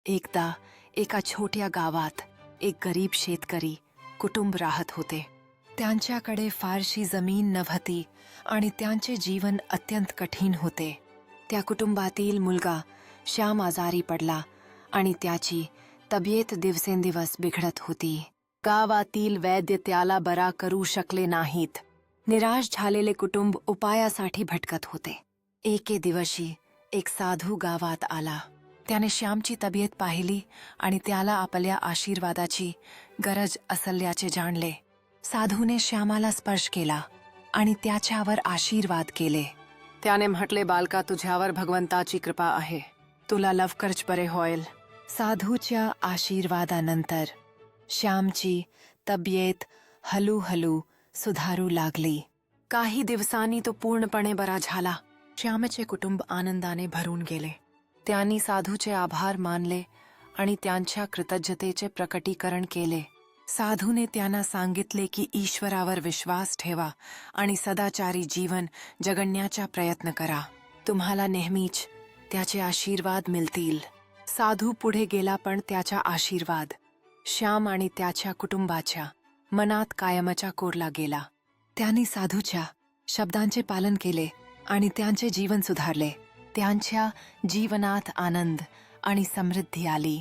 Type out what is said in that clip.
एकदा एका छोट्या गावात एक गरीब शेतकरी कुटुंब राहत होते. त्यांच्याकडे फारशी जमीन नव्हती आणि त्यांचे जीवन अत्यंत कठीण होते. त्या कुटुंबातील मुलगा श्याम आजारी पडला आणि त्याची तब्येत दिवसेंदिवस बिघडत होती. गावातील वैद्य त्याला बरा करू शकले नाहीत. निराश झालेले कुटुंब उपायासाठी भटकत होते. एके दिवशी एक साधू गावात आला. त्याने श्यामची तब्येत पाहिली आणि त्याला आपल्या आशीर्वादाची गरज असल्याचे जाणले. साधूने श्यामाला स्पर्श केला आणि त्याच्यावर आशीर्वाद केले. त्याने म्हटले, बालका, तुझ्यावर भगवंताची कृपा आहे. तुला लवकरच बरे होईल. साधूच्या आशीर्वादानंतर श्यामची तब्येत हळूहळू सुधारू लागली. काही दिवसांनी तो पूर्णपणे बरा झाला. श्यामचे कुटुंब आनंदाने भरून गेले. त्यांनी साधूचे आभार मानले आणि त्यांच्या कृतज्ञतेचे प्रकटीकरण केले. साधूने त्यांना सांगितले की ईश्वरावर विश्वास ठेवा आणि सदाचारी जीवन जगण्याचा प्रयत्न करा. तुम्हाला नेहमीच त्याचे आशीर्वाद मिळतील. साधू पुढे गेला, पण त्याचा आशीर्वाद श्याम आणि त्याच्या कुटुंबाच्या मनात कायमचा कोरला गेला. त्यांनी साधूच्या शब्दांचे पालन केले आणि त्यांचे जीवन सुधारले. त्यांच्या जीवनात आनंद आणि समृद्धी आली.